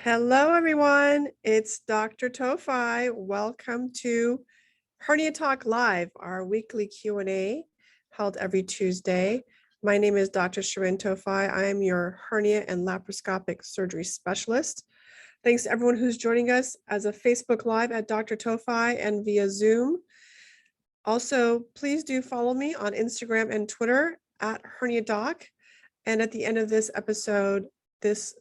Hello, everyone. It's Dr. Towfigh. Welcome to Hernia Talk Live, our weekly Q&A held every Tuesday. My name is Dr. Shirin Towfigh. I am your hernia and laparoscopic surgery specialist. Thanks to everyone who's joining us as a Facebook Live at Dr. Towfigh and via Zoom. Also, please do follow me on Instagram and Twitter at HerniaTalk. And at the end of this episode, this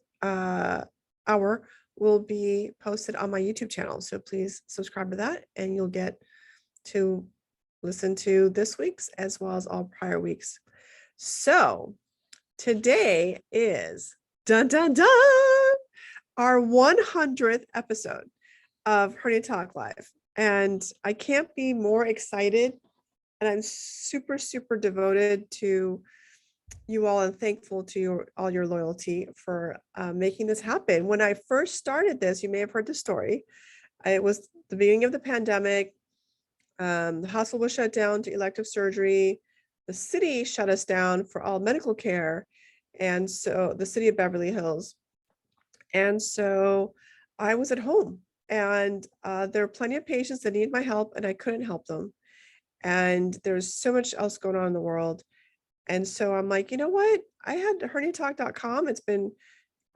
hour will be posted on my YouTube channel. So please subscribe to that and you'll get to listen to this week's as well as all prior weeks. So today is dun dun dun our 100th episode of Hernia Talk Live. And I can't be more excited. And I'm super, super devoted to you all and thankful to all your loyalty for making this happen. When I first started this, you may have heard the story. It was the beginning of the pandemic. The hospital was shut down to elective surgery. The city shut us down for all medical care. And so the city of Beverly Hills. And so I was at home and there were plenty of patients that needed my help and I couldn't help them. And there's so much else going on in the world. And so I'm like, you know what? I had herniatalk.com. It's been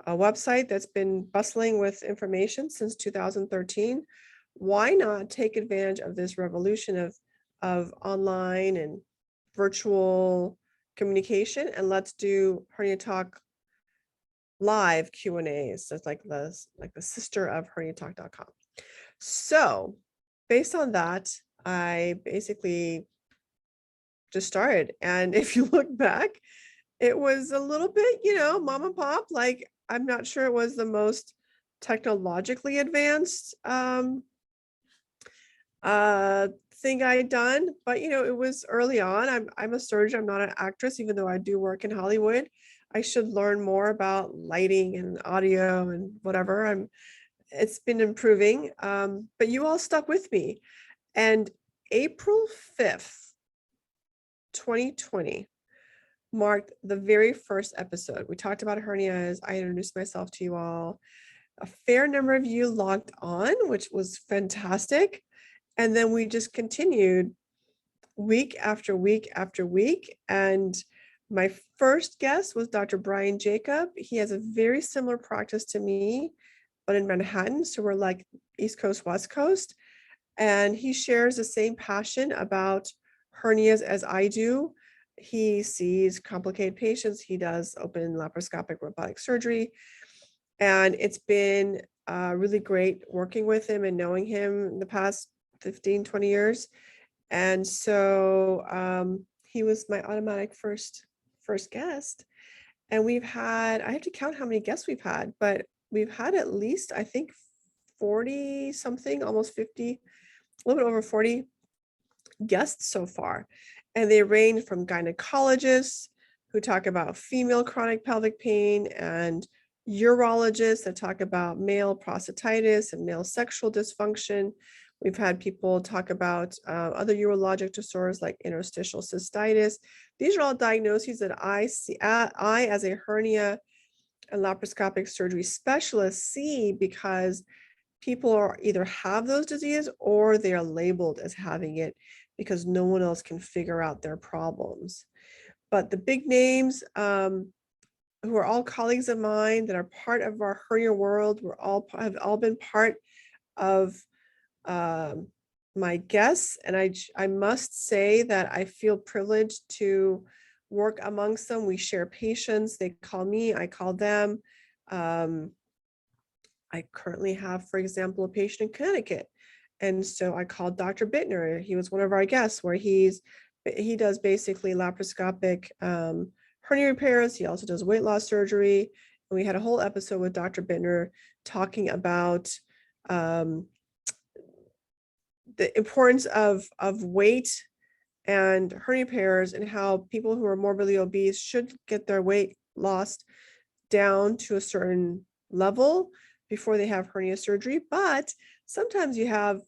a website that's been bustling with information since 2013. Why not take advantage of this revolution of online and virtual communication? And let's do Hernia Talk live Q&As. So it's like the sister of herniatalk.com. So based on that, I basically just started. And if you look back, it was a little bit, mom and pop, like, I'm not sure it was the most technologically advanced thing I'd done, but it was early on. I'm a surgeon, I'm not an actress, even though I do work in Hollywood. I should learn more about lighting and audio and whatever. It's been improving, but you all stuck with me. And April 5th, 2020 marked the very first episode. We talked about hernias. I introduced myself to you all. A fair number of you logged on, which was fantastic. And then we just continued week after week after week. And my first guest was Dr. Brian Jacob. He has a very similar practice to me, but in Manhattan. So we're like East Coast, West Coast. And he shares the same passion about hernias as I do. He sees complicated patients. He does open laparoscopic robotic surgery. And it's been really great working with him and knowing him in the past 15, 20 years. And so he was my automatic first guest. And we've had, I have to count how many guests we've had, but we've had at least, I think, 40 something, almost 50, a little bit over 40 guests so far. And they range from gynecologists who talk about female chronic pelvic pain and urologists that talk about male prostatitis and male sexual dysfunction. We've had people talk about other urologic disorders like interstitial cystitis. These are all diagnoses that I see, I as a hernia and laparoscopic surgery specialist see because people are either have those diseases or they are labeled as having it because no one else can figure out their problems. But the big names who are all colleagues of mine that are part of our hernia world, have all been part of my guests. And I must say that I feel privileged to work amongst them. We share patients. They call me, I call them. I currently have, for example, a patient in Connecticut. And so I called Dr. Bittner. He was one of our guests where he does basically laparoscopic hernia repairs. He also does weight loss surgery. And we had a whole episode with Dr. Bittner talking about the importance of weight and hernia repairs and how people who are morbidly obese should get their weight lost down to a certain level before they have hernia surgery. But sometimes you have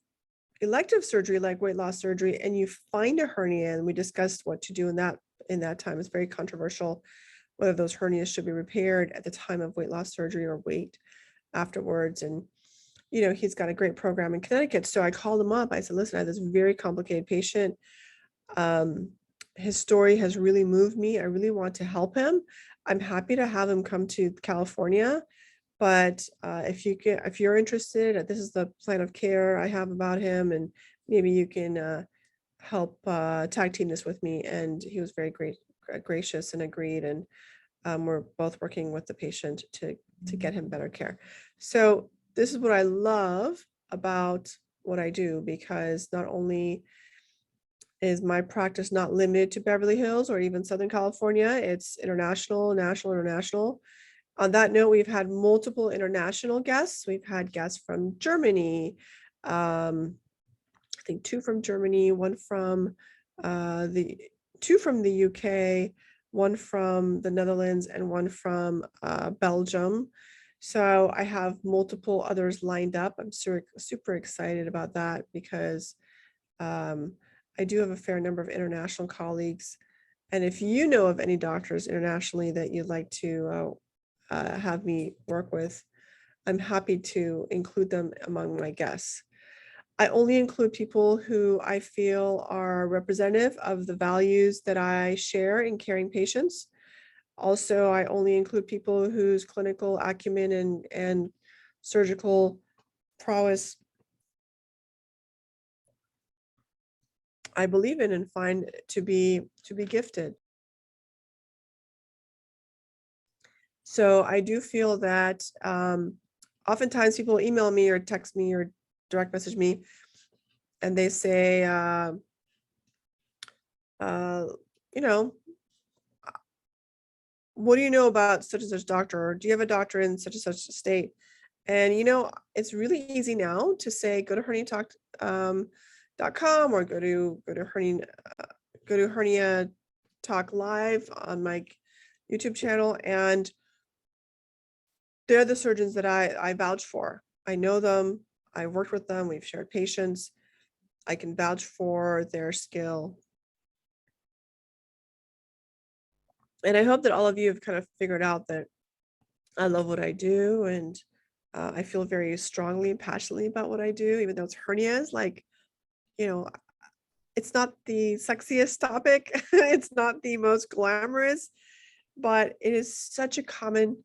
elective surgery like weight loss surgery and you find a hernia, and we discussed what to do in that time. It's very controversial whether those hernias should be repaired at the time of weight loss surgery or wait. afterwards. And, he's got a great program in Connecticut. So I called him up. I said, listen, I have this very complicated patient. His story has really moved me. I really want to help him. I'm happy to have him come to California. But if you're interested, this is the plan of care I have about him, and maybe you can help tag team this with me. And he was very gracious and agreed. And we're both working with the patient to get him better care. So this is what I love about what I do, because not only is my practice not limited to Beverly Hills or even Southern California, it's international, national, international. On that note, we've had multiple international guests. We've had guests from Germany, I think 2 from Germany, 1 from two from the UK, 1 from the Netherlands, and 1 from Belgium. So I have multiple others lined up. I'm super excited about that, because I do have a fair number of international colleagues. And if you know of any doctors internationally that you'd like to have me work with, I'm happy to include them among my guests. I only include people who I feel are representative of the values that I share in caring patients. Also, I only include people whose clinical acumen and surgical prowess I believe in and find to be gifted. So I do feel that oftentimes people email me or text me or direct message me, and they say, what do you know about such and such doctor? Or do you have a doctor in such and such a state? And it's really easy now to say, go to herniatalk.com or go to Hernia Talk Live on my YouTube channel, and they're the surgeons that I vouch for. I know them. I worked with them. We've shared patients. I can vouch for their skill. And I hope that all of you have kind of figured out that I love what I do, and I feel very strongly and passionately about what I do, even though it's hernias. It's not the sexiest topic. It's not the most glamorous, but it is such a common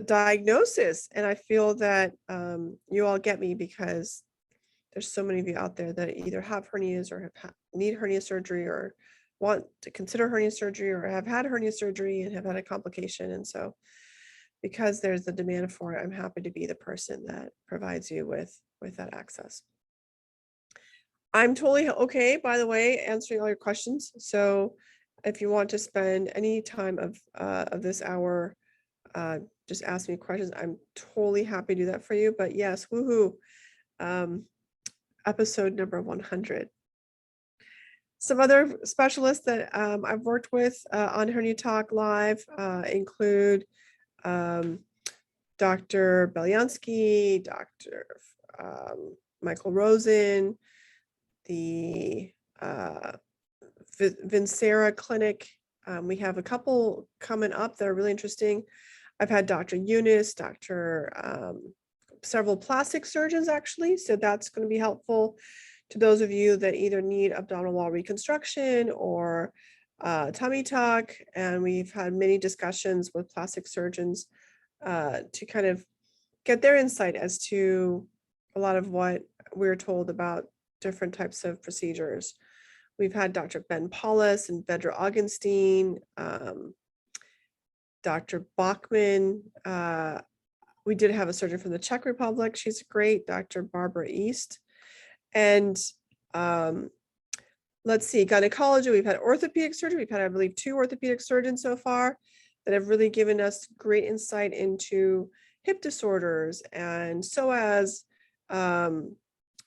diagnosis. And I feel that you all get me, because there's so many of you out there that either have hernias or need hernia surgery, or want to consider hernia surgery, or have had hernia surgery and have had a complication. And so because there's the demand for it, I'm happy to be the person that provides you with that access. I'm totally okay, by the way, answering all your questions. So if you want to spend any time of this hour, just ask me questions. I'm totally happy to do that for you. But yes, woohoo, episode number 100. Some other specialists that I've worked with on Hernia Talk Live include Dr. Belyansky, Dr. Michael Rosen, the Vincera Clinic. We have a couple coming up that are really interesting. I've had Dr. Eunice, several plastic surgeons actually, so that's going to be helpful to those of you that either need abdominal wall reconstruction or tummy tuck. And we've had many discussions with plastic surgeons to kind of get their insight as to a lot of what we're told about different types of procedures. We've had Dr. Ben Paulus and Vedra Augenstein, Dr. Bachman. We did have a surgeon from the Czech Republic. She's great, Dr. Barbara East. And let's see, gynecology, we've had orthopedic surgery. We've had, I believe, 2 orthopedic surgeons so far that have really given us great insight into hip disorders and psoas,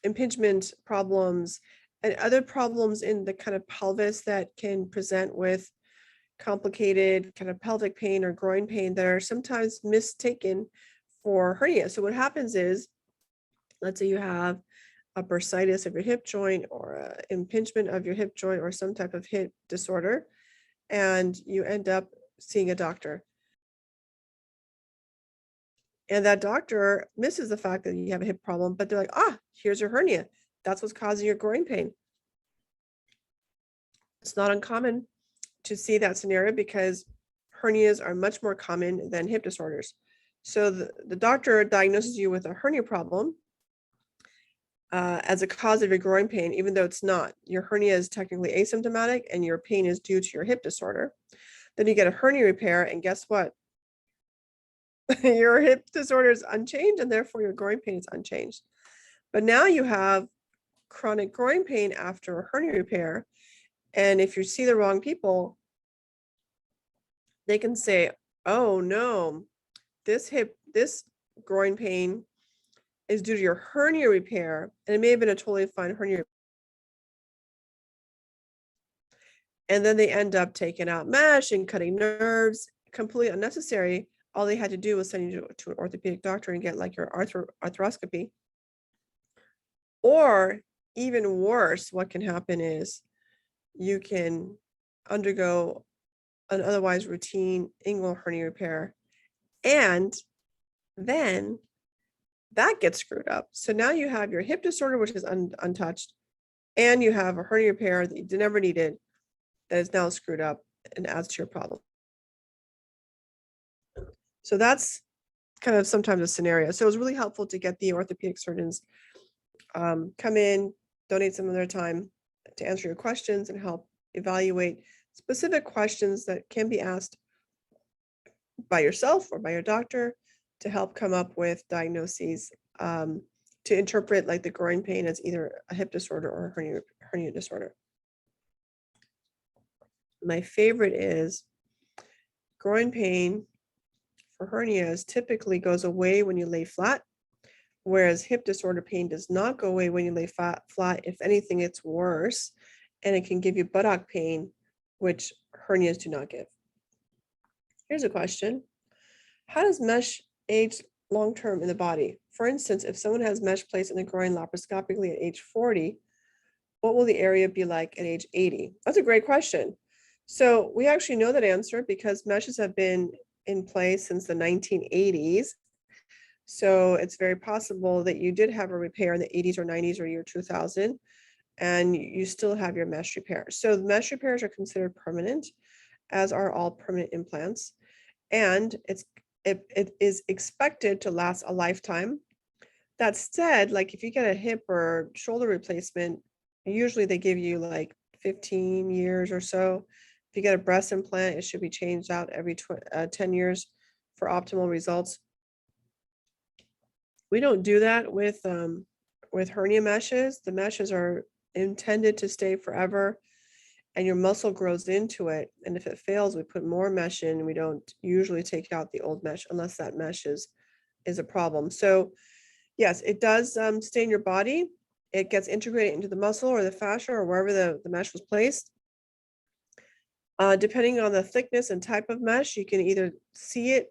impingement problems, and other problems in the kind of pelvis that can present with complicated kind of pelvic pain or groin pain that are sometimes mistaken for hernia. So what happens is, let's say you have a bursitis of your hip joint or an impingement of your hip joint or some type of hip disorder, and you end up seeing a doctor. And that doctor misses the fact that you have a hip problem, but they're like, here's your hernia. That's what's causing your groin pain. It's not uncommon to see that scenario because hernias are much more common than hip disorders. So the doctor diagnoses you with a hernia problem as a cause of your groin pain, even though it's not. Your hernia is technically asymptomatic and your pain is due to your hip disorder. Then you get a hernia repair, and guess what? Your hip disorder is unchanged, and therefore your groin pain is unchanged. But now you have chronic groin pain after a hernia repair. And if you see the wrong people, they can say, oh no, this groin pain is due to your hernia repair. And it may have been a totally fine hernia. And then they end up taking out mesh and cutting nerves, completely unnecessary. All they had to do was send you to an orthopedic doctor and get like your arthroscopy. Or even worse, what can happen is you can undergo an otherwise routine inguinal hernia repair, and then that gets screwed up. So now you have your hip disorder, which is untouched, and you have a hernia repair that you never needed that is now screwed up and adds to your problem. So that's kind of sometimes a scenario. So it was really helpful to get the orthopedic surgeons come in, donate some of their time to answer your questions and help evaluate specific questions that can be asked by yourself or by your doctor to help come up with diagnoses to interpret like the groin pain as either a hip disorder or a hernia disorder. My favorite is groin pain for hernias typically goes away when you lay flat, whereas hip disorder pain does not go away when you lay flat. If anything, it's worse, and it can give you buttock pain, which hernias do not give. Here's a question. How does mesh age long-term in the body? For instance, if someone has mesh placed in the groin laparoscopically at age 40, what will the area be like at age 80? That's a great question. So we actually know that answer because meshes have been in place since the 1980s. So it's very possible that you did have a repair in the 80s or 90s or year 2000, and you still have your mesh repair. So mesh repairs are considered permanent, as are all permanent implants. And it is expected to last a lifetime. That said, like if you get a hip or shoulder replacement, usually they give you like 15 years or so. If you get a breast implant, it should be changed out every 10 years for optimal results. We don't do that with hernia meshes. The meshes are intended to stay forever, and your muscle grows into it. And if it fails, we put more mesh in. We don't usually take out the old mesh unless that mesh is a problem. So yes, it does stay in your body. It gets integrated into the muscle or the fascia or wherever the mesh was placed. Depending on the thickness and type of mesh, you can either see it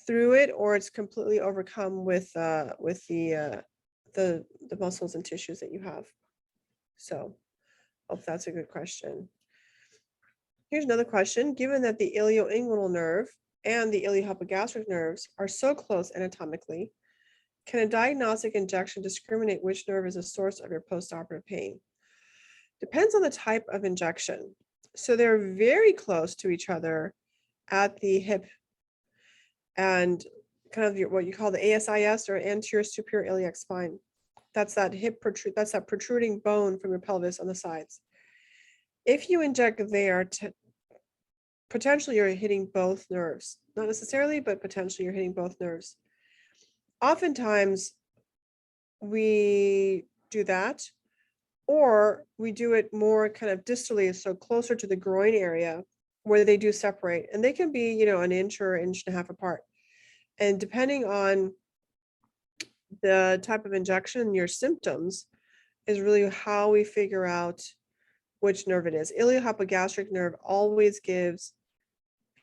through it or it's completely overcome with the muscles and tissues that you have. So hope that's a good question. Here's another question. Given that the ilioinguinal nerve and the iliohypogastric nerves are so close anatomically, can a diagnostic injection discriminate which nerve is the source of your postoperative pain? Depends on the type of injection. So they're very close to each other at the hip and kind of what you call the ASIS or anterior superior iliac spine. That's that that's that protruding bone from your pelvis on the sides. If you inject there, potentially you're hitting both nerves. Not necessarily, but potentially you're hitting both nerves. Oftentimes we do that, or we do it more kind of distally, so closer to the groin area where they do separate, and they can be, an inch or inch and a half apart. And depending on the type of injection and your symptoms is really how we figure out which nerve it is. Iliohypogastric nerve always gives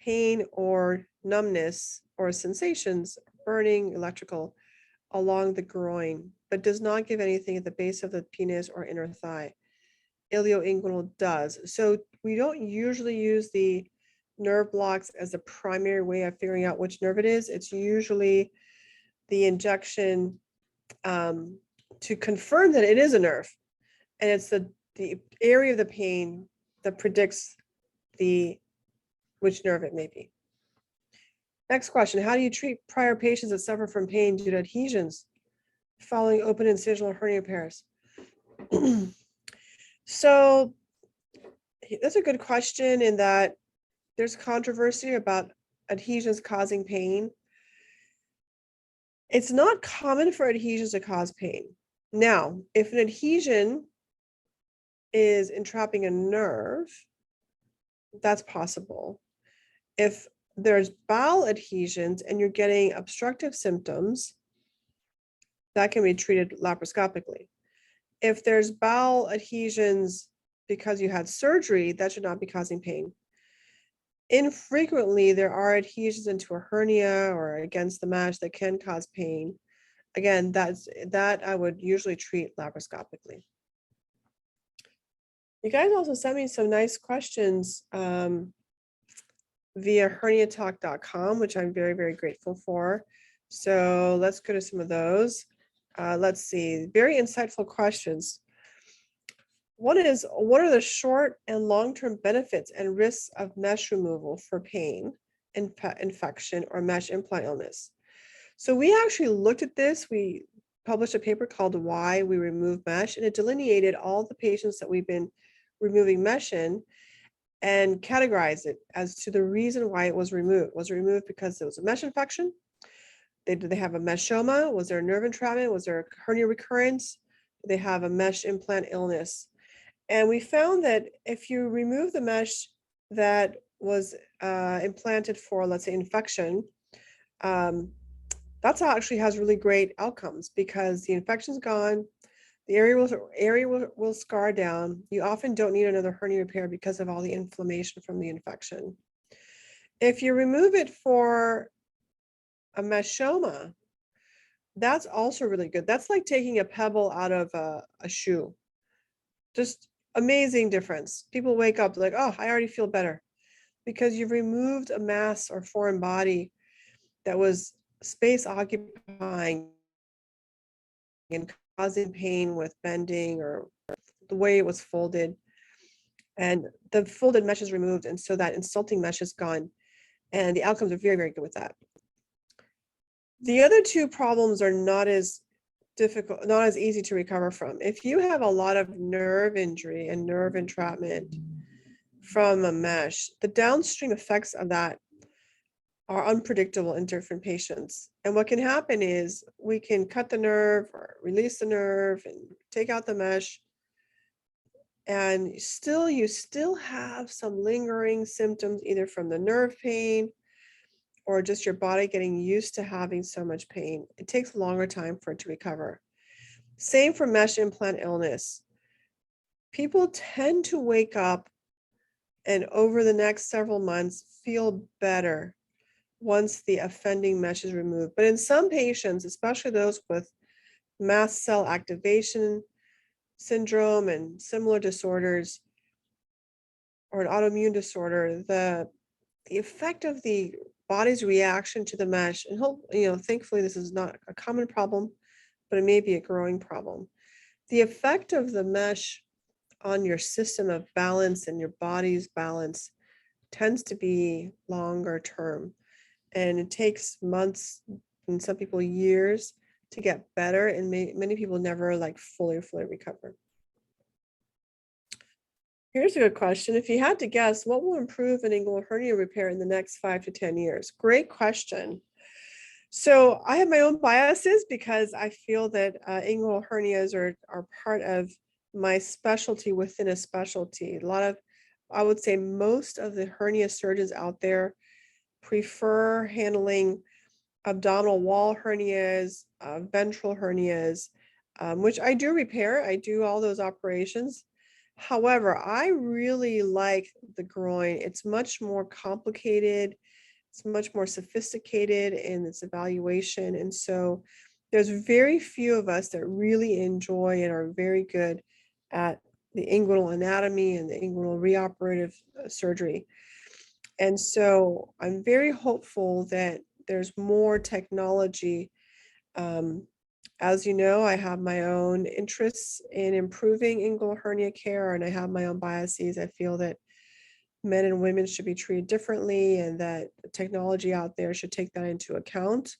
pain or numbness or sensations, burning, electrical, along the groin, but does not give anything at the base of the penis or inner thigh. Ilioinguinal does. So we don't usually use the nerve blocks as the primary way of figuring out which nerve it is. It's usually the injection to confirm that it is a nerve. And it's the area of the pain that predicts which nerve it may be. Next question, how do you treat prior patients that suffer from pain due to adhesions following open incisional hernia repairs? So that's a good question in that there's controversy about adhesions causing pain. It's not common for adhesions to cause pain. Now, if an adhesion is entrapping a nerve, that's possible. If there's bowel adhesions and you're getting obstructive symptoms, that can be treated laparoscopically. If there's bowel adhesions because you had surgery, that should not be causing pain. Infrequently, there are adhesions into a hernia or against the mesh that can cause pain. Again, that I would usually treat laparoscopically. You guys also sent me some nice questions via herniatalk.com, which I'm very, very grateful for. So let's go to some of those. Let's see, very insightful questions. One is, what are the short and long-term benefits and risks of mesh removal for pain, infection, or mesh implant illness? So we actually looked at this. We published a paper called Why We Remove Mesh, and it delineated all the patients that we've been removing mesh in and categorized it as to the reason why it was removed. Was it removed because there was a mesh infection? Did they have a meshoma? Was there a nerve entrapment? Was there a hernia recurrence? Did they have a mesh implant illness? And we found that if you remove the mesh that was implanted for, let's say, infection, that's actually has really great outcomes because the infection's gone, the area will scar down. You often don't need another hernia repair because of all the inflammation from the infection. If you remove it for a meshoma, that's also really good. That's like taking a pebble out of a shoe. Just amazing difference. People wake up like, oh, I already feel better because you've removed a mass or foreign body that was space occupying and causing pain with bending or the way it was folded. And the folded mesh is removed, and so that insulting mesh is gone. And the outcomes are very, very good with that. The other two problems are not as difficult, not as easy to recover from. If you have a lot of nerve injury and nerve entrapment from a mesh, the downstream effects of that are unpredictable in different patients. And what can happen is we can cut the nerve or release the nerve and take out the mesh, and you still have some lingering symptoms either from the nerve pain or just your body getting used to having so much pain. It takes a longer time for it to recover. Same for mesh implant illness. People tend to wake up and over the next several months feel better once the offending mesh is removed. But in some patients, especially those with mast cell activation syndrome and similar disorders or an autoimmune disorder, the effect of the body's reaction to the mesh, and thankfully this is not a common problem, but it may be a growing problem. The effect of the mesh on your system of balance and your body's balance tends to be longer term. And it takes months and some people years to get better. And many people never fully recover. Here's a good question. If you had to guess, what will improve an inguinal hernia repair in the next 5 to 10 years? Great question. So I have my own biases because I feel that inguinal hernias are part of my specialty within a specialty. I would say most of the hernia surgeons out there prefer handling abdominal wall hernias, ventral hernias, which I do repair. I do all those operations. However, I really like the groin. It's much more complicated. It's much more sophisticated in its evaluation. And so there's very few of us that really enjoy and are very good at the inguinal anatomy and the inguinal reoperative surgery. And so I'm very hopeful that there's more technology As you know, I have my own interests in improving inguinal hernia care, and I have my own biases. I feel that men and women should be treated differently and that technology out there should take that into account.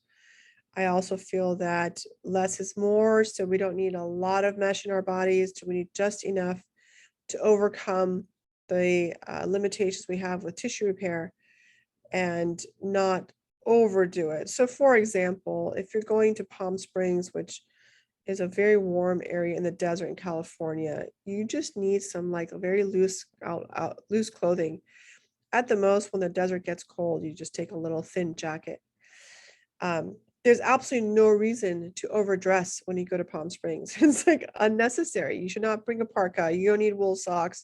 I also feel that less is more, so we don't need a lot of mesh in our bodies. We need just enough to overcome the limitations we have with tissue repair and not overdo it. So for example, if you're going to Palm Springs, which is a very warm area in the desert in California, you just need some like a very loose loose clothing. At the most, when the desert gets cold, you just take a little thin jacket. There's absolutely no reason to overdress when you go to Palm Springs. It's like unnecessary. You should not bring a parka. You don't need wool socks.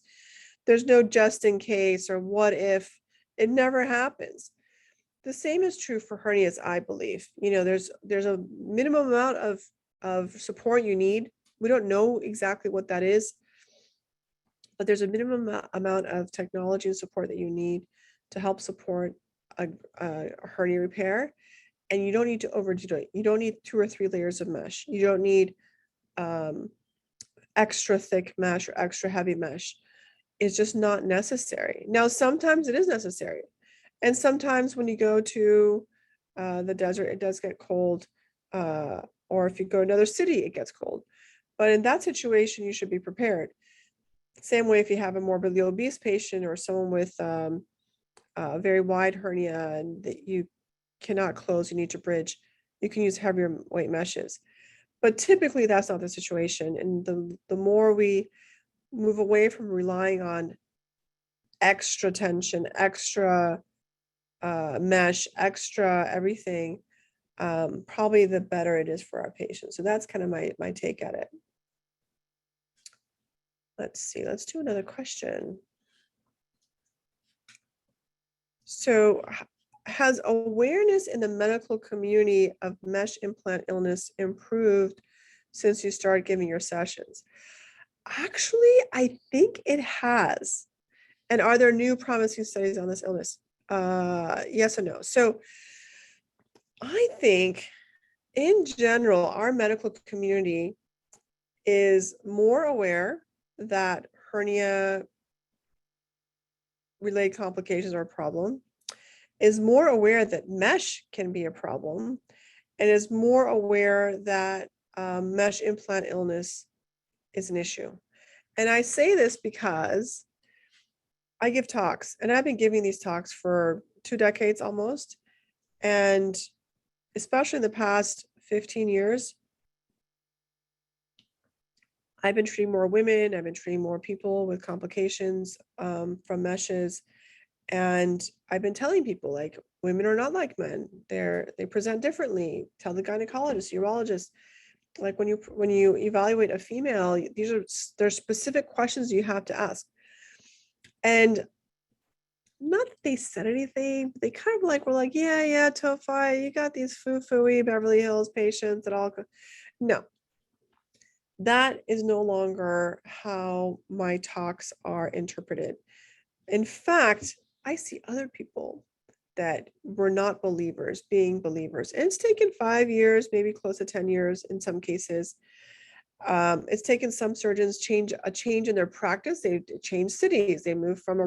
There's no just in case or what if. It never happens. The same is true for hernias, I believe. You know, there's a minimum amount of support you need. We don't know exactly what that is, but there's a minimum amount of technology and support that you need to help support a hernia repair. And you don't need to overdo it. You don't need 2 or 3 layers of mesh. You don't need extra thick mesh or extra heavy mesh. It's just not necessary. Now, sometimes it is necessary. And sometimes when you go to the desert, it does get cold. Or if you go to another city, it gets cold. But in that situation, you should be prepared. Same way if you have a morbidly obese patient or someone with a very wide hernia and that you cannot close, you need to bridge, you can use heavier weight meshes. But typically that's not the situation. And the more we move away from relying on extra tension, extra mesh, extra everything, probably the better it is for our patients. So that's kind of my take at it. Let's see, let's do another question. So has awareness in the medical community of mesh implant illness improved since you started giving your sessions? Actually, I think it has. And are there new promising studies on this illness? Yes and no. So I think in general, our medical community is more aware that hernia related complications are a problem, is more aware that mesh can be a problem, and is more aware that mesh implant illness is an issue. And I say this because I give talks, and I've been giving these talks for 2 decades almost. And especially in the past 15 years, I've been treating more women, I've been treating more people with complications from meshes. And I've been telling people, like, women are not like men. They present differently. Tell the gynecologist, urologist, like when you evaluate a female, there's specific questions you have to ask. And not that they said anything, but they kind of like were like, yeah, Towfigh, you got these foo-foo-y Beverly Hills patients that all. No, that is no longer how my talks are interpreted. In fact, I see other people that were not believers being believers. And it's taken 5 years, maybe close to 10 years in some cases. It's taken some surgeons a change in their practice. They changed cities. They moved from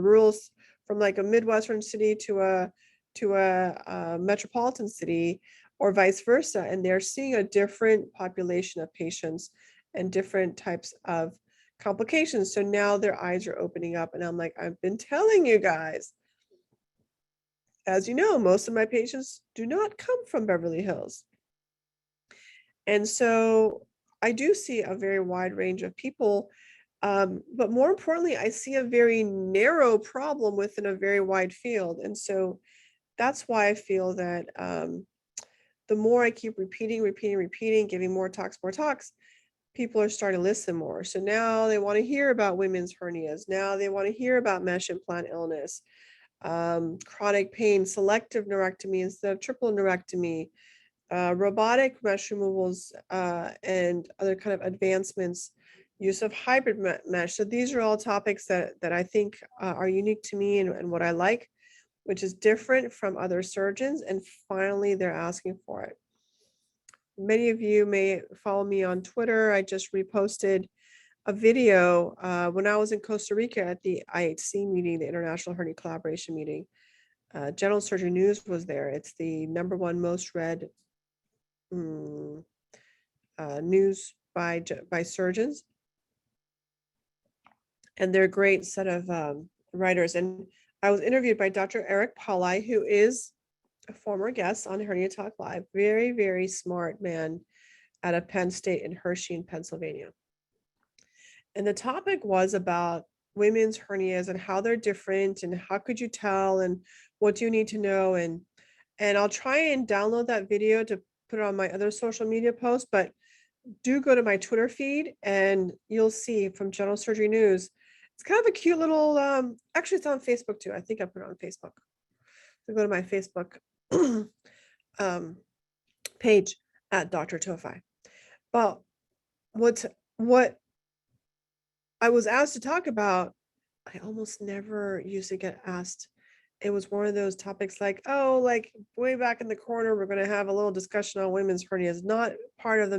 like a Midwestern city to a metropolitan city, or vice versa. And they're seeing a different population of patients and different types of complications. So now their eyes are opening up, and I'm like, I've been telling you guys. As you know, most of my patients do not come from Beverly Hills. And so I do see a very wide range of people, but more importantly, I see a very narrow problem within a very wide field. And so that's why I feel that the more I keep repeating, giving more talks, people are starting to listen more. So now they want to hear about women's hernias. Now they want to hear about mesh implant illness, chronic pain, selective neurectomy instead of triple neurectomy, robotic mesh removals, and other kind of advancements, use of hybrid mesh. So these are all topics that I think are unique to me and what I like, which is different from other surgeons. And finally, they're asking for it. Many of you may follow me on Twitter. I just reposted a video when I was in Costa Rica at the IHC meeting, the International Hernia Collaboration meeting. General Surgery News was there. It's the #1 most read news by surgeons, and they're a great set of writers. And I was interviewed by Dr. Eric Paulai, who is a former guest on Hernia Talk Live. Very, very smart man out of Penn State in Hershey, in Pennsylvania. And the topic was about women's hernias and how they're different and how could you tell and what do you need to know. And I'll try and download that video to put it on my other social media posts, but do go to my Twitter feed and you'll see from General Surgery News. It's kind of a cute little, actually it's on Facebook too. I think I put it on Facebook. So go to my Facebook page at Dr. Towfigh. But what I was asked to talk about, I almost never used to get asked. It was one of those topics like, oh, like way back in the corner, we're going to have a little discussion on women's hernias, not part of the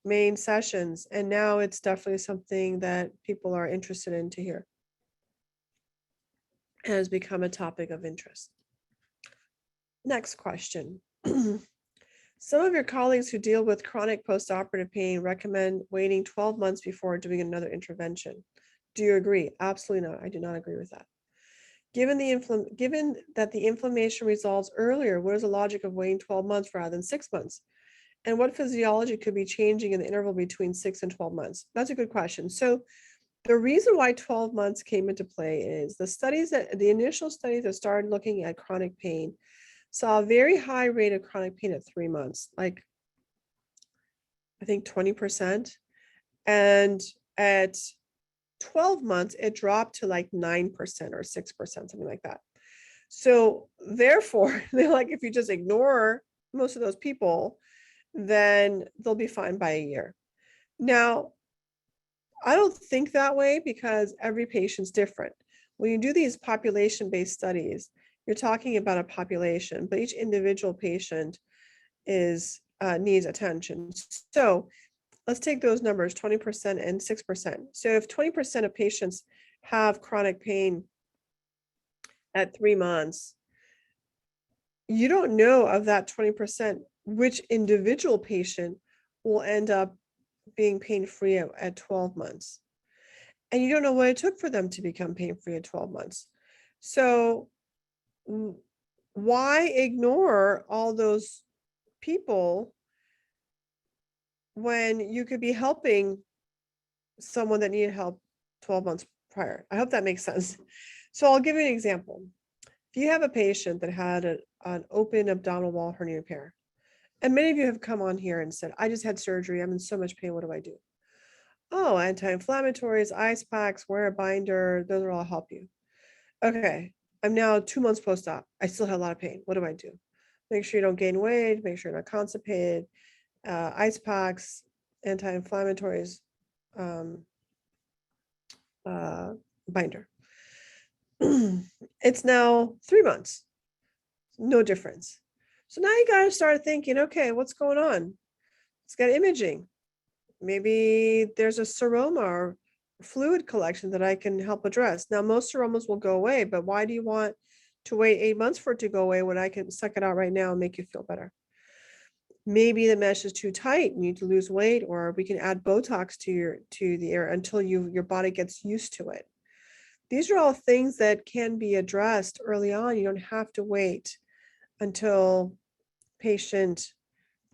main sessions. And now it's definitely something that people are interested in to hear. It has become a topic of interest. Next question. Some of your colleagues who deal with chronic postoperative pain recommend waiting 12 months before doing another intervention. Do you agree? Absolutely not. I do not agree with that. Given that the inflammation resolves earlier, what is the logic of waiting 12 months rather than 6 months? And what physiology could be changing in the interval between 6 and 12 months? That's a good question. So the reason why 12 months came into play is the initial studies that started looking at chronic pain saw a very high rate of chronic pain at 3 months, like I think 20%. And at 12 months, it dropped to like 9% or 6%, something like that. So therefore, they're like, if you just ignore most of those people, then they'll be fine by a year. Now, I don't think that way because every patient's different. When you do these population-based studies, you're talking about a population, but each individual patient needs attention. So let's take those numbers, 20% and 6%. So if 20% of patients have chronic pain at 3 months, you don't know of that 20% which individual patient will end up being pain-free at 12 months. And you don't know what it took for them to become pain-free at 12 months. So why ignore all those people when you could be helping someone that needed help 12 months prior? I hope that makes sense. So I'll give you an example. If you have a patient that had an open abdominal wall hernia repair, and many of you have come on here and said, I just had surgery, I'm in so much pain, what do I do? Oh, anti-inflammatories, ice packs, wear a binder, those will all help you. Okay, I'm now 2 months post-op. I still have a lot of pain. What do I do? Make sure you don't gain weight, make sure you're not constipated, ice packs, anti-inflammatories, binder. It's now 3 months, no difference. So now you got to start thinking, okay, what's going on? Let's get imaging. Maybe there's a seroma or fluid collection that I can help address. Now, most seromas will go away, but why do you want to wait 8 months for it to go away when I can suck it out right now and make you feel better? Maybe the mesh is too tight, you need to lose weight, or we can add Botox to the area until your body gets used to it. These are all things that can be addressed early on. You don't have to wait until patient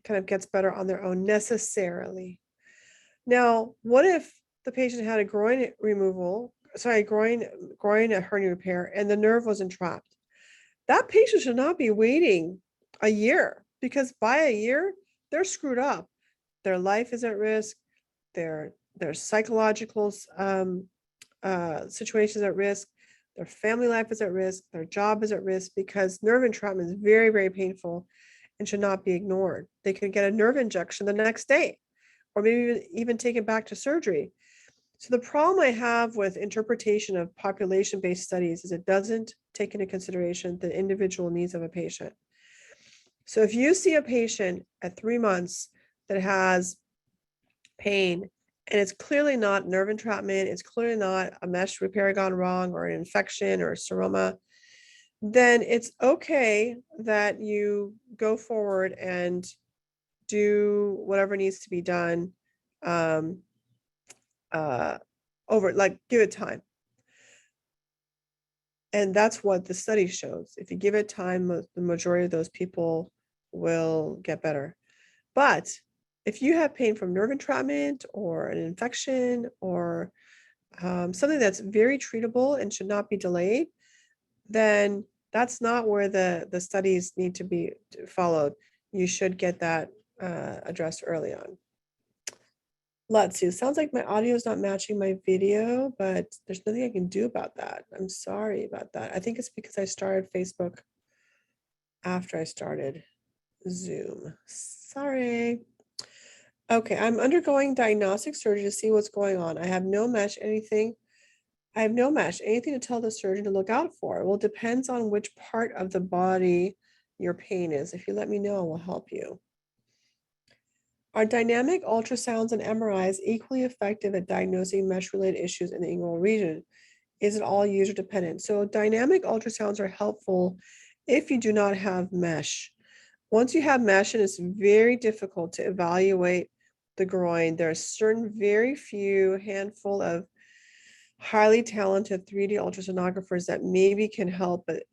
kind of gets better on their own necessarily. Now, what if the patient had a groin hernia repair and the nerve was entrapped? That patient should not be waiting a year, because by a year, they're screwed up. Their life is at risk. Their psychological situations at risk. Their family life is at risk. Their job is at risk, because nerve entrapment is very, very painful and should not be ignored. They could get a nerve injection the next day, or maybe even take it back to surgery. So the problem I have with interpretation of population-based studies is it doesn't take into consideration the individual needs of a patient. So if you see a patient at 3 months that has pain, and it's clearly not nerve entrapment, it's clearly not a mesh repair gone wrong or an infection or seroma, then it's okay that you go forward and do whatever needs to be done um, give it time. And that's what the study shows. If you give it time, the majority of those people will get better. But if you have pain from nerve entrapment or an infection or something that's very treatable and should not be delayed, then that's not where the studies need to be followed. You should get that addressed early on. Let's see, sounds like my audio is not matching my video, but there's nothing I can do about that. I'm sorry about that. I think it's because I started Facebook after I started Zoom. Sorry. Okay, I'm undergoing diagnostic surgery to see what's going on. I have no mesh, anything. I have no mesh, anything to tell the surgeon to look out for. Well, it depends on which part of the body your pain is. If you let me know, I will help you. Are dynamic ultrasounds and MRIs equally effective at diagnosing mesh-related issues in the inguinal region? Is it all user dependent? So dynamic ultrasounds are helpful if you do not have mesh. Once you have mesh, and it's very difficult to evaluate the groin, there are certain very few handful of highly talented 3D ultrasonographers that maybe can help, but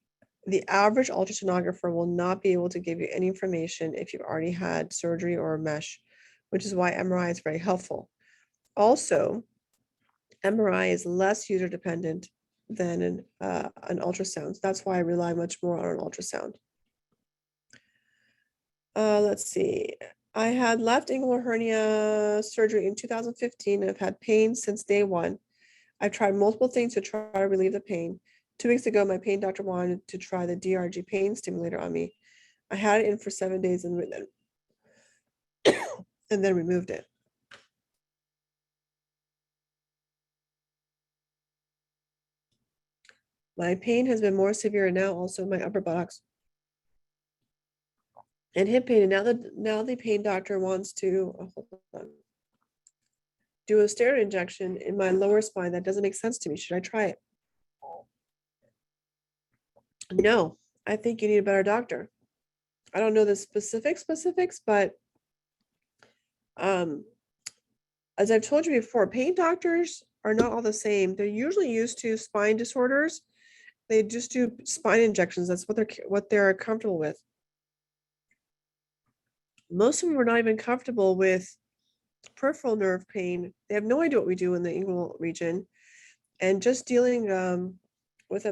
the average ultrasonographer will not be able to give you any information if you've already had surgery or mesh, which is why MRI is very helpful. Also, MRI is less user dependent than an ultrasound. So that's why I rely much more on an ultrasound. Let's see. I had left inguinal hernia surgery in 2015 and have had pain since day one. I've tried multiple things to try to relieve the pain. 2 weeks ago, my pain doctor wanted to try the DRG pain stimulator on me. I had it in for 7 days and then removed it. My pain has been more severe now, also my upper buttocks and hip pain. And now the pain doctor wants to do a steroid injection in my lower spine. That doesn't make sense to me. Should I try it? No, I think you need a better doctor. I don't know the specifics, but as I've told you before, pain doctors are not all the same. They're usually used to spine disorders. They just do spine injections. That's what they're comfortable with. Most of them are not even comfortable with peripheral nerve pain. They have no idea what we do in the inguinal region, and just dealing with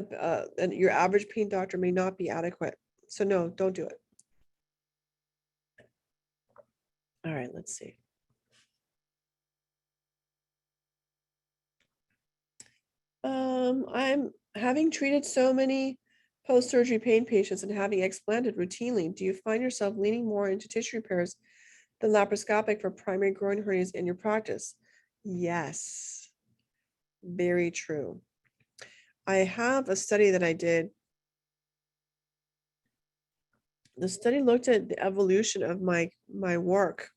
your average pain doctor may not be adequate. So no, don't do it. All right, let's see. I'm having treated so many post-surgery pain patients and having explanted routinely. Do you find yourself leaning more into tissue repairs than laparoscopic for primary groin hernias in your practice? Yes, very true. I have a study that I did. The study looked at the evolution of my work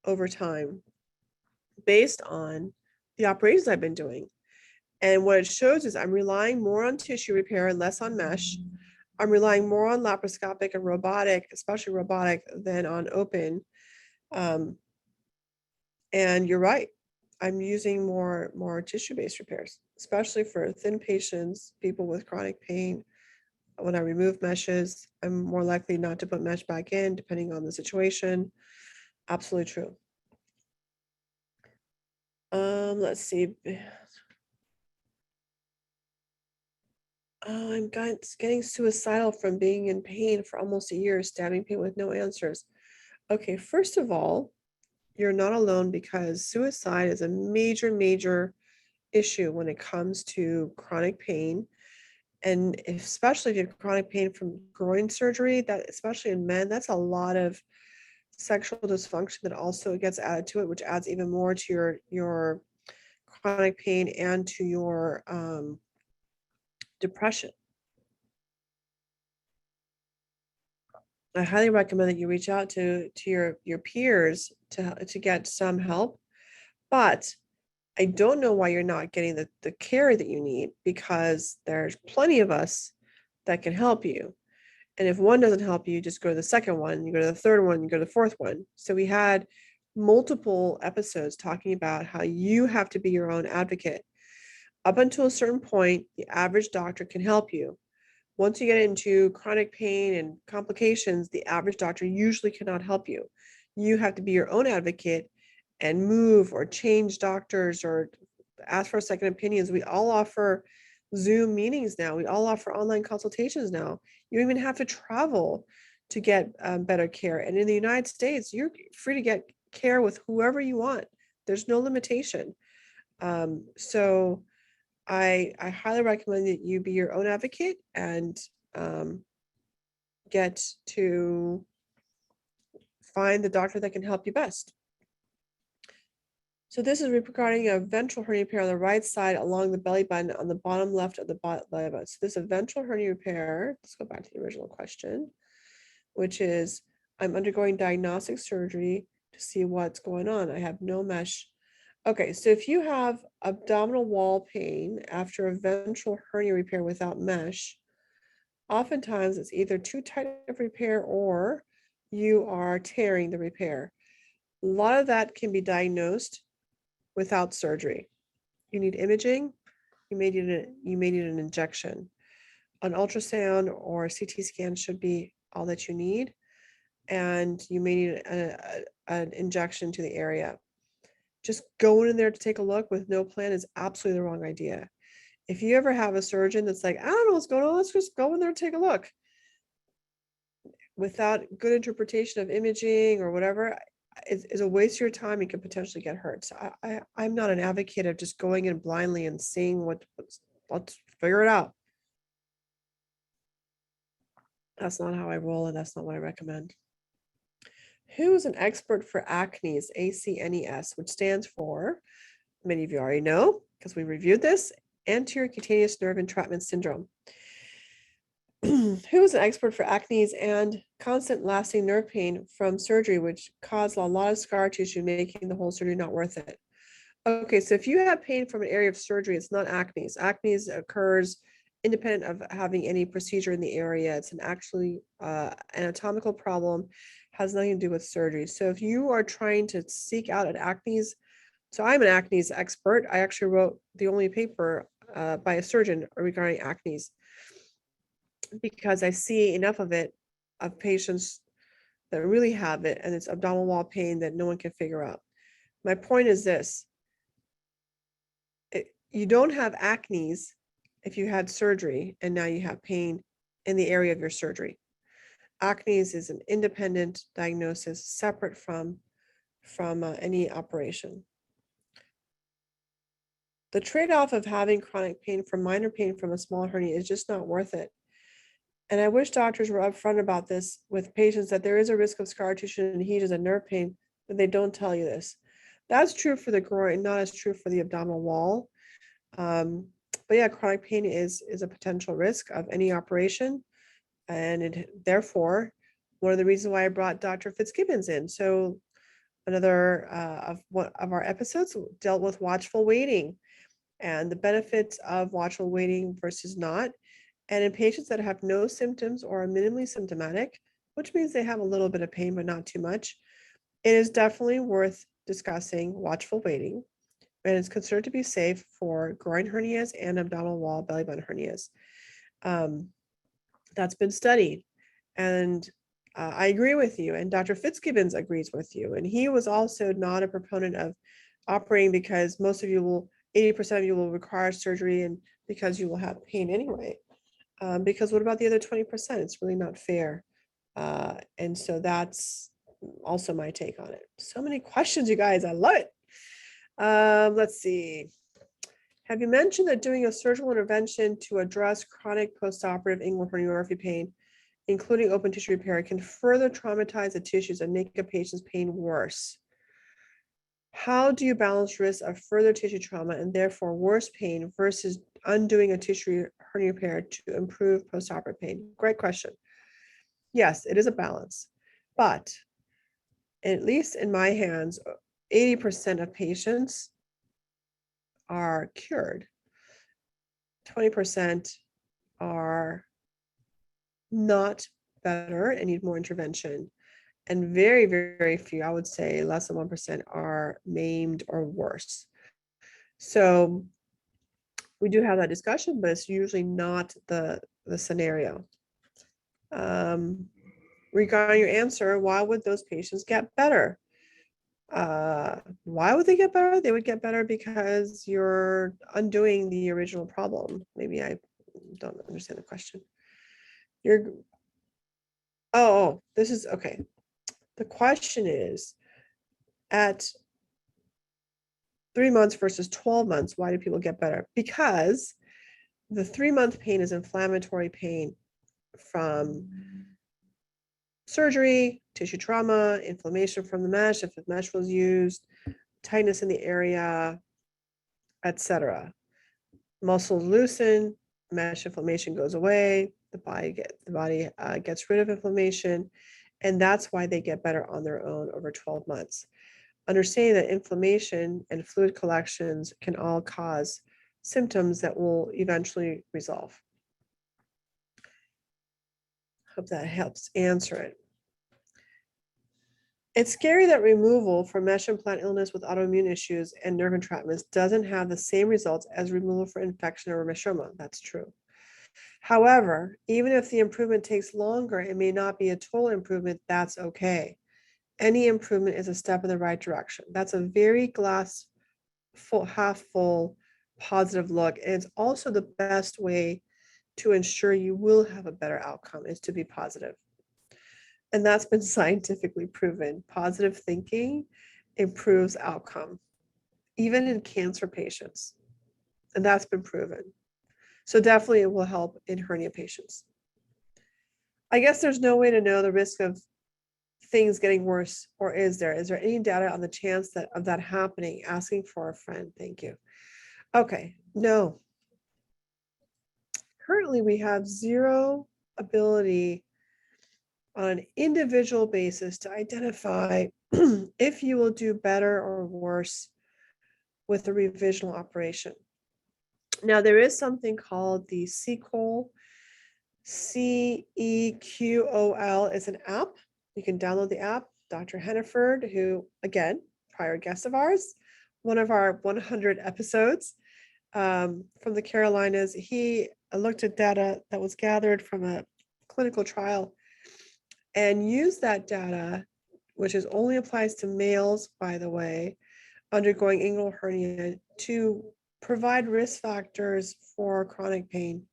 over time based on the operations I've been doing. And what it shows is I'm relying more on tissue repair, less on mesh. I'm relying more on laparoscopic and robotic, especially robotic, than on open. And you're right. I'm using more tissue-based repairs, especially for thin patients, people with chronic pain. When I remove meshes, I'm more likely not to put mesh back in, depending on the situation. Absolutely true. Let's see. Oh, I'm getting suicidal from being in pain for almost a year, stabbing pain with no answers. Okay, first of all, you're not alone, because suicide is a major issue when it comes to chronic pain. And especially if you have chronic pain from groin surgery, that especially in men, that's a lot of sexual dysfunction that also gets added to it, which adds even more to your chronic pain and to your depression. I highly recommend that you reach out to your peers to get some help. But I don't know why you're not getting the care that you need, because there's plenty of us that can help you. And if one doesn't help you, just go to the second one, you go to the third one, you go to the fourth one. So we had multiple episodes talking about how you have to be your own advocate. Up until a certain point, the average doctor can help you. Once you get into chronic pain and complications, the average doctor usually cannot help you. You have to be your own advocate and move or change doctors or ask for second opinions. We all offer Zoom meetings now. We all offer online consultations now. You don't even have to travel to get better care. And in the United States, you're free to get care with whoever you want. There's no limitation. So I highly recommend that you be your own advocate and get to find the doctor that can help you best. So this is regarding a ventral hernia repair on the right side along the belly button on the bottom left of the belly button. So this is a ventral hernia repair. Let's go back to the original question, which is, I'm undergoing diagnostic surgery to see what's going on. I have no mesh. Okay, so if you have abdominal wall pain after a ventral hernia repair without mesh, oftentimes it's either too tight of repair or you are tearing the repair. A lot of that can be diagnosed without surgery. You need imaging, you may need an injection. An ultrasound or a CT scan should be all that you need, and you may need an injection to the area. Just going in there to take a look with no plan is absolutely the wrong idea. If you ever have a surgeon that's like, I don't know what's going on, let's just go in there and take a look, without good interpretation of imaging or whatever, is a waste of your time. You could potentially get hurt. So I'm not an advocate of just going in blindly and seeing let's figure it out. That's not how I roll, and that's not what I recommend. Who is an expert for Acnes, ACNES, which stands for, many of you already know because we reviewed this, anterior cutaneous nerve entrapment syndrome. Who is an expert for Acnes and constant lasting nerve pain from surgery, which caused a lot of scar tissue, making the whole surgery not worth it? Okay, so if you have pain from an area of surgery, it's not Acnes. Acnes occurs independent of having any procedure in the area. It's an actually anatomical problem, has nothing to do with surgery. So if you are trying to seek out an Acnes, so I'm an Acnes expert. I actually wrote the only paper by a surgeon regarding Acnes, because I see enough of it, of patients that really have it, and it's abdominal wall pain that no one can figure out. My point is this: you don't have Acnes if you had surgery and now you have pain in the area of your surgery. Acnes is an independent diagnosis, separate from any operation. The trade-off of having chronic pain from minor pain from a small hernia is just not worth it. And I wish doctors were upfront about this with patients, that there is a risk of scar tissue and adhesions and nerve pain, but they don't tell you this. That's true for the groin, not as true for the abdominal wall. But yeah, chronic pain is a potential risk of any operation. And therefore, one of the reasons why I brought Dr. Fitzgibbons in. So another of our episodes dealt with watchful waiting and the benefits of watchful waiting versus not. And in patients that have no symptoms or are minimally symptomatic, which means they have a little bit of pain, but not too much, it is definitely worth discussing watchful waiting. And it's considered to be safe for groin hernias and abdominal wall belly button hernias. That's been studied. And I agree with you. And Dr. Fitzgibbons agrees with you. And he was also not a proponent of operating, because most of you will, 80% of you will require surgery, and because you will have pain anyway. Because what about the other 20%? It's really not fair. And so that's also my take on it. So many questions, you guys. I love it. Let's see. Have you mentioned that doing a surgical intervention to address chronic postoperative inguinal herniorrhaphy pain, including open tissue repair, can further traumatize the tissues and make a patient's pain worse? How do you balance risk of further tissue trauma and therefore worse pain versus undoing a tissue hernia repair to improve postoperative pain? Great question. Yes, it is a balance, but at least in my hands, 80% of patients are cured. 20% are not better and need more intervention. And very, very few, I would say less than 1%, are maimed or worse. So we do have that discussion, but it's usually not the scenario. Regarding your answer, why would those patients get better? Why would they get better? They would get better because you're undoing the original problem. Maybe I don't understand the question. This is okay. The question is, at 3 months versus 12 months, why do people get better? Because the 3-month pain is inflammatory pain from surgery, tissue trauma, inflammation from the mesh, if the mesh was used, tightness in the area, etc. Muscles loosen, mesh inflammation goes away, the body gets rid of inflammation, and that's why they get better on their own over 12 months. Understanding that inflammation and fluid collections can all cause symptoms that will eventually resolve. Hope that helps answer it. It's scary that removal for mesh implant illness with autoimmune issues and nerve entrapments doesn't have the same results as removal for infection or meschoma. That's true. However, even if the improvement takes longer, it may not be a total improvement. That's okay. Any improvement is a step in the right direction. That's a very glass full, half full, positive look. And it's also the best way to ensure you will have a better outcome, is to be positive. And that's been scientifically proven. Positive thinking improves outcome, even in cancer patients. And that's been proven. So definitely it will help in hernia patients. I guess there's no way to know the risk of things getting worse, or is there? Is there any data on the chance of that happening? Asking for a friend. Thank you. Okay, no. Currently, we have zero ability on an individual basis to identify if you will do better or worse with the revisional operation. Now, there is something called the CEQOL, CEQOL. It's an app. You can download the app. Dr. Henneford, who, again, prior guest of ours, one of our 100 episodes from the Carolinas, he looked at data that was gathered from a clinical trial and used that data, which is only applies to males, by the way, undergoing inguinal hernia, to provide risk factors for chronic pain.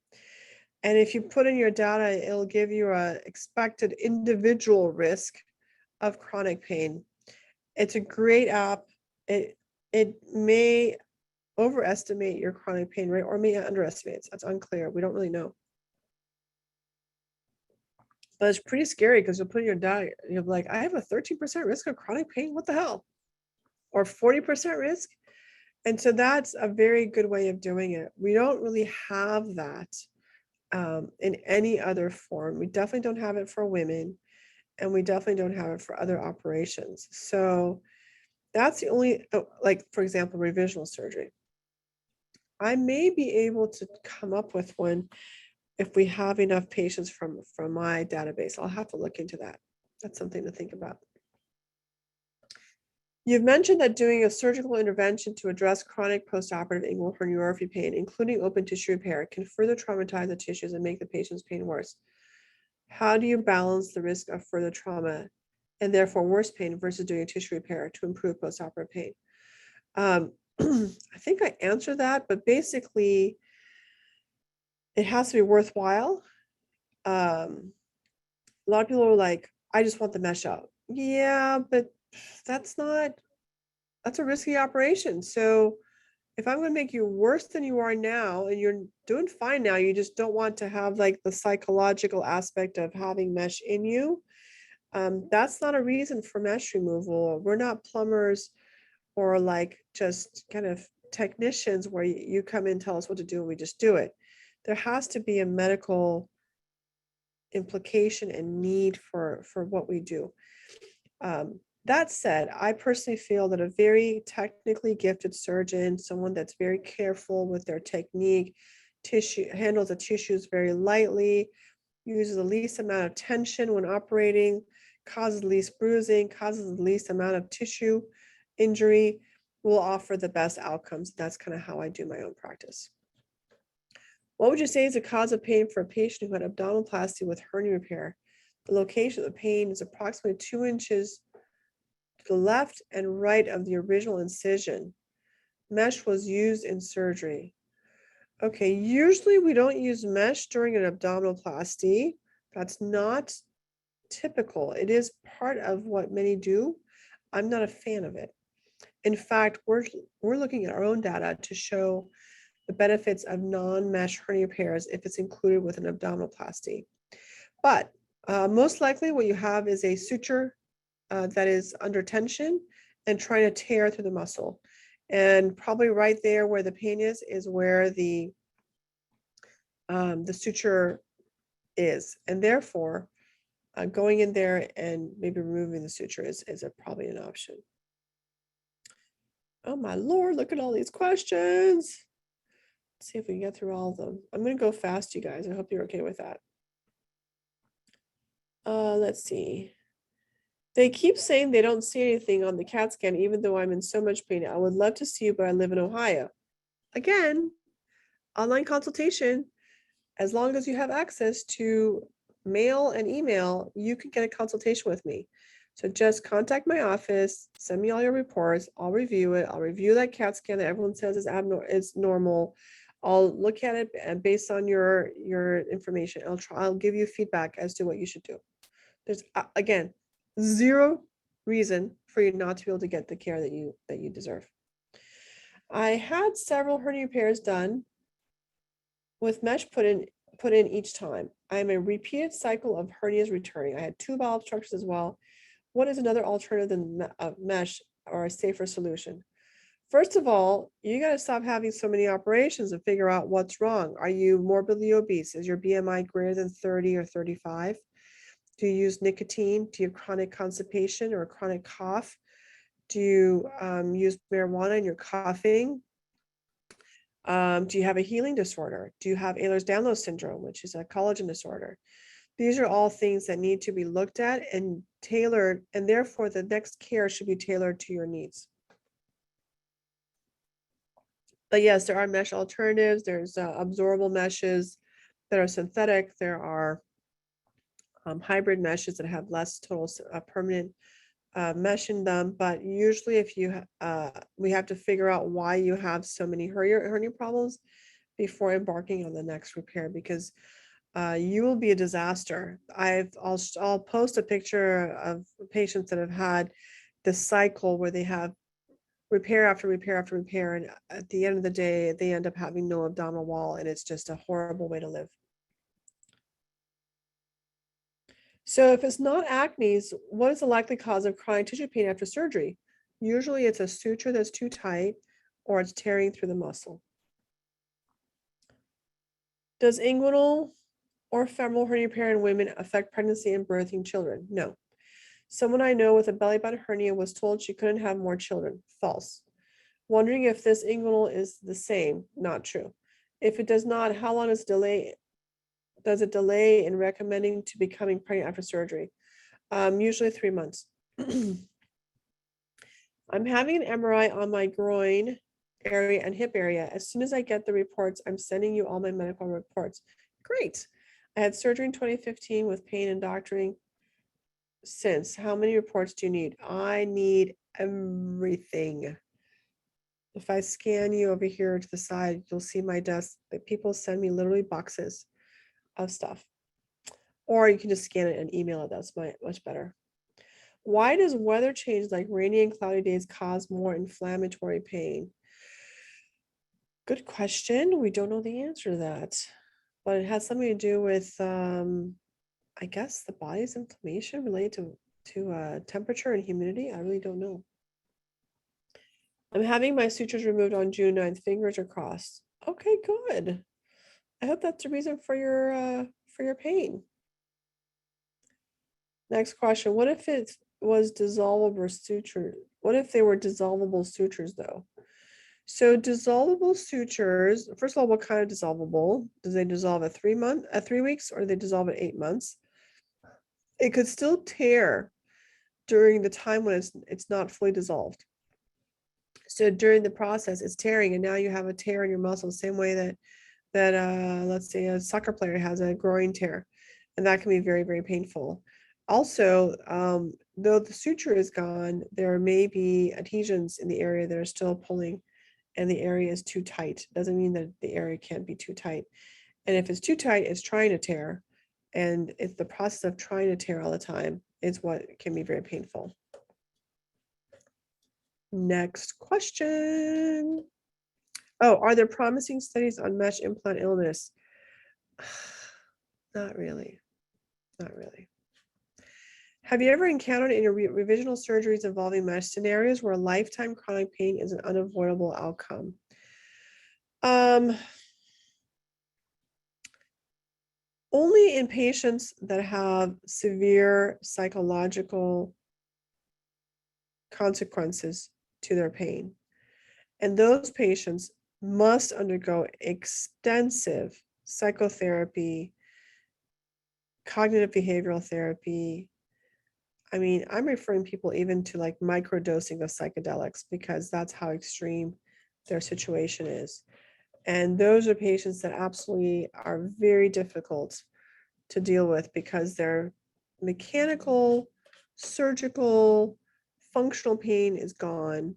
And if you put in your data, it'll give you an expected individual risk of chronic pain. It's a great app. It may overestimate your chronic pain rate or may underestimate it. That's unclear. We don't really know. But it's pretty scary because you'll put in your diet, you'll be like, I have a 13% risk of chronic pain. What the hell? Or 40% risk. And so that's a very good way of doing it. We don't really have that in any other form. We definitely don't have it for women, and we definitely don't have it for other operations. So that's the only, like, for example, revisional surgery. I may be able to come up with one if we have enough patients from my database. I'll have to look into that. That's something to think about. You've mentioned that doing a surgical intervention to address chronic postoperative inguinal herniorrhaphy pain, including open tissue repair, can further traumatize the tissues and make the patient's pain worse. How do you balance the risk of further trauma and therefore worse pain versus doing a tissue repair to improve postoperative pain? I think I answered that, but basically it has to be worthwhile. A lot of people are like, I just want the mesh out. Yeah, but that's a risky operation. So if I'm going to make you worse than you are now, and you're doing fine now, you just don't want to have like the psychological aspect of having mesh in you, that's not a reason for mesh removal. We're not plumbers or like just kind of technicians where you come in, tell us what to do, and we just do it. There has to be a medical implication and need for what we do. That said, I personally feel that a very technically gifted surgeon, someone that's very careful with their technique, handles the tissues very lightly, uses the least amount of tension when operating, causes the least bruising, causes the least amount of tissue injury, will offer the best outcomes. That's kind of how I do my own practice. What would you say is the cause of pain for a patient who had abdominoplasty with hernia repair? The location of the pain is approximately 2 inches to the left and right of the original incision. Mesh was used in surgery. Okay, usually we don't use mesh during an abdominoplasty. That's not typical. It is part of what many do. I'm not a fan of it. In fact, we're looking at our own data to show the benefits of non-mesh hernia repairs if it's included with an abdominoplasty. But most likely what you have is a suture that is under tension and trying to tear through the muscle. And probably right there where the pain is where the suture is. And therefore, going in there and maybe removing the suture is probably an option. Oh my Lord, look at all these questions. Let's see if we can get through all of them. I'm going to go fast, you guys. I hope you're okay with that. Let's see. They keep saying they don't see anything on the CAT scan, even though I'm in so much pain. I would love to see you, but I live in Ohio. Again, online consultation. As long as you have access to mail and email, you can get a consultation with me. So just contact my office, send me all your reports. I'll review it. I'll review that CAT scan that everyone says is normal. I'll look at it, and based on your information, I'll give you feedback as to what you should do. There's again zero reason for you not to be able to get the care that you deserve. I had several hernia repairs done with mesh put in each time. I'm a repeated cycle of hernias returning. I had 2 bowel obstructions as well. What is another alternative than mesh or a safer solution? First of all, you got to stop having so many operations and figure out what's wrong. Are you morbidly obese? Is your BMI greater than 30 or 35? Do you use nicotine? Do you have chronic constipation or a chronic cough? Do you use marijuana and you're coughing? Do you have a healing disorder? Do you have Ehlers-Danlos syndrome, which is a collagen disorder? These are all things that need to be looked at and tailored, and therefore the next care should be tailored to your needs. But yes, there are mesh alternatives. There's absorbable meshes that are synthetic. There are hybrid meshes that have less total permanent mesh in them. But usually if you, we have to figure out why you have so many hernia problems before embarking on the next repair, because you will be a disaster. I'll post a picture of patients that have had this cycle where they have repair after repair after repair, and at the end of the day they end up having no abdominal wall, and it's just a horrible way to live. So if it's not acnes, what is the likely cause of chronic tissue pain after surgery? Usually it's a suture that's too tight or it's tearing through the muscle. Does inguinal or femoral hernia repair in women affect pregnancy and birthing children? No. Someone I know with a belly button hernia was told she couldn't have more children. False. Wondering if this inguinal is the same. Not true. If it does not, how long does it delay in recommending to becoming pregnant after surgery? Usually 3 months. I'm having an MRI on my groin area and hip area. As soon as I get the reports, I'm sending you all my medical reports. Great. I had surgery in 2015 with pain and doctoring since. How many reports do you need? I need everything. If I scan you over here to the side, you'll see my desk that people send me literally boxes of stuff. Or you can just scan it and email it. That's much better. Why does weather change like rainy and cloudy days cause more inflammatory pain? Good question. We don't know the answer to that, but it has something to do with, I guess, the body's inflammation related to temperature and humidity. I really don't know. I'm having my sutures removed on June 9th. Fingers are crossed. Okay, good. I hope that's the reason for your pain. Next question. What if it was dissolvable suture? What if they were dissolvable sutures though? So dissolvable sutures, first of all, what kind of dissolvable? Do they dissolve at 3 weeks, or do they dissolve at 8 months? It could still tear during the time when it's not fully dissolved. So during the process, it's tearing, and now you have a tear in your muscle, the same way that let's say a soccer player has a groin tear, and that can be very, very painful. Also, though the suture is gone, there may be adhesions in the area that are still pulling, and the area is too tight. Doesn't mean that the area can't be too tight. And if it's too tight, it's trying to tear. And it's the process of trying to tear all the time is what can be very painful. Next question. Oh, are there promising studies on mesh implant illness? Not really. Not really. Have you ever encountered in your revisional surgeries involving mesh scenarios where lifetime chronic pain is an unavoidable outcome? Only in patients that have severe psychological consequences to their pain. And those patients must undergo extensive psychotherapy, cognitive behavioral therapy. I mean, I'm referring people even to like microdosing of psychedelics because that's how extreme their situation is. And those are patients that absolutely are very difficult to deal with because their mechanical, surgical, functional pain is gone,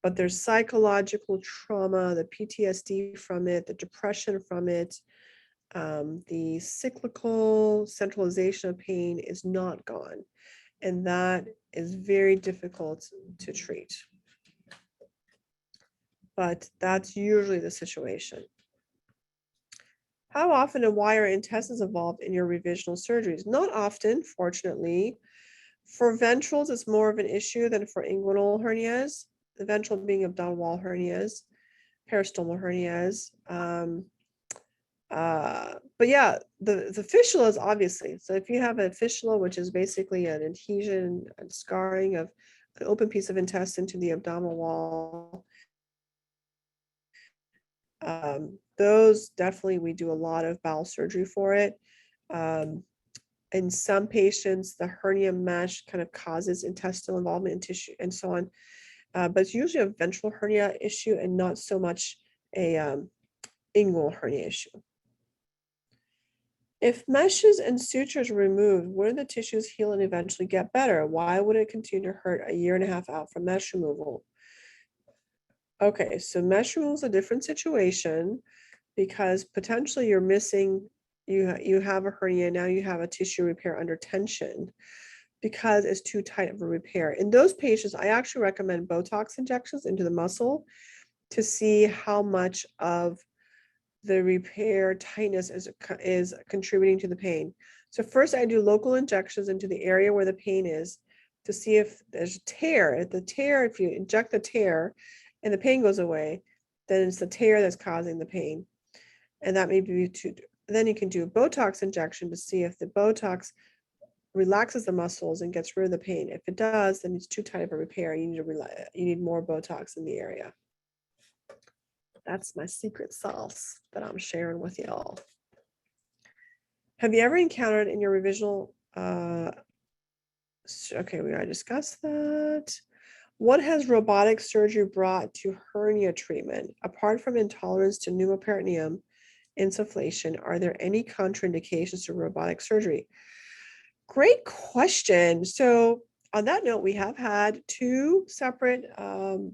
but their psychological trauma, the PTSD from it, the depression from it, the cyclical centralization of pain is not gone. And that is very difficult to treat. But that's usually the situation. How often and why are intestines involved in your revisional surgeries? Not often, fortunately. For ventrals, it's more of an issue than for inguinal hernias, the ventral being abdominal wall hernias, peristomal hernias. But yeah, the fistula is obviously, so if you have a fistula, which is basically an adhesion and scarring of an open piece of intestine to the abdominal wall, those definitely, we do a lot of bowel surgery for it. In some patients, the hernia mesh kind of causes intestinal involvement in tissue and so on. But it's usually a ventral hernia issue and not so much a inguinal hernia issue. If meshes and sutures are removed, wouldn't the tissues heal and eventually get better? Why would it continue to hurt a year and a half out from mesh removal? Okay, so mesh removal is a different situation because potentially you're missing, you have a hernia, now you have a tissue repair under tension because it's too tight of a repair. In those patients, I actually recommend Botox injections into the muscle to see how much of the repair tightness is contributing to the pain. So first I do local injections into the area where the pain is to see if there's a tear. If you inject the tear and the pain goes away, then it's the tear that's causing the pain. And that may be then you can do a Botox injection to see if the Botox relaxes the muscles and gets rid of the pain. If it does, then it's too tight of a repair. You need more Botox in the area. That's my secret sauce that I'm sharing with y'all. Have you ever encountered in your revisional, okay, we already discussed that. What has robotic surgery brought to hernia treatment? Apart from intolerance to pneumoperitoneum insufflation, are there any contraindications to robotic surgery? Great question. So on that note, we have had two separate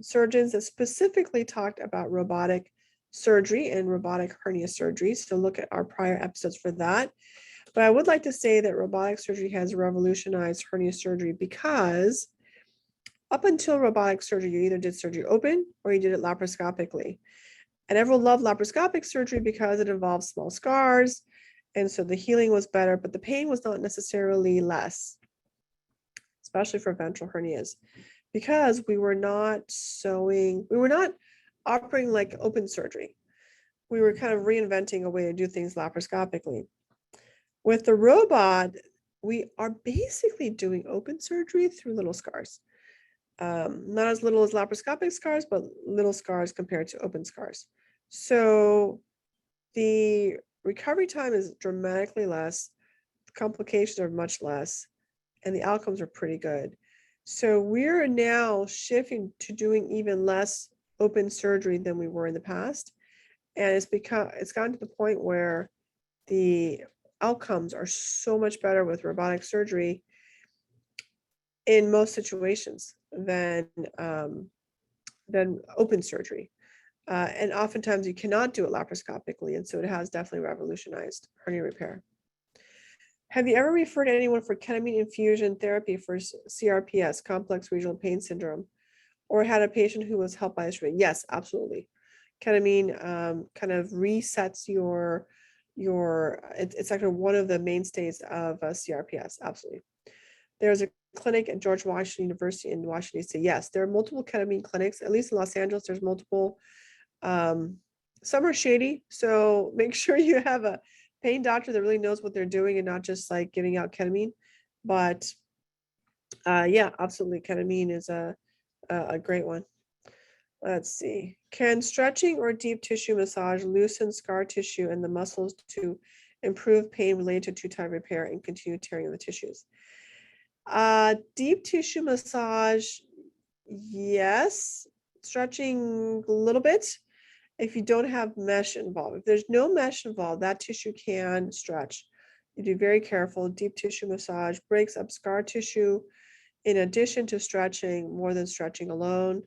surgeons that specifically talked about robotic surgery and robotic hernia surgery. So look at our prior episodes for that. But I would like to say that robotic surgery has revolutionized hernia surgery because up until robotic surgery, you either did surgery open or you did it laparoscopically. And everyone loved laparoscopic surgery because it involves small scars. And so the healing was better, but the pain was not necessarily less, especially for ventral hernias, because we were not operating like open surgery. We were kind of reinventing a way to do things laparoscopically. With the robot, we are basically doing open surgery through little scars. Not as little as laparoscopic scars, but little scars compared to open scars. So the recovery time is dramatically less, complications are much less, and the outcomes are pretty good. So we're now shifting to doing even less open surgery than we were in the past. And it's gotten to the point where the outcomes are so much better with robotic surgery in most situations than open surgery. And oftentimes you cannot do it laparoscopically, and so it has definitely revolutionized hernia repair. Have you ever referred anyone for ketamine infusion therapy for CRPS, complex regional pain syndrome, or had a patient who was helped by this treatment? Yes, absolutely. Ketamine kind of resets it's actually one of the mainstays of CRPS. Absolutely. There's a clinic at George Washington University in Washington D.C. Yes, there are multiple ketamine clinics, at least in Los Angeles. There's multiple. Some are shady, so make sure you have a pain doctor that really knows what they're doing and not just like giving out ketamine. But yeah, absolutely, ketamine is a great one. Let's see. Can stretching or deep tissue massage loosen scar tissue and the muscles to improve pain related to tooth repair and continue tearing of the tissues? Deep tissue massage, yes. Stretching a little bit if you don't have mesh involved. If there's no mesh involved, that tissue can stretch. You be very careful. Deep tissue massage breaks up scar tissue in addition to stretching, more than stretching alone.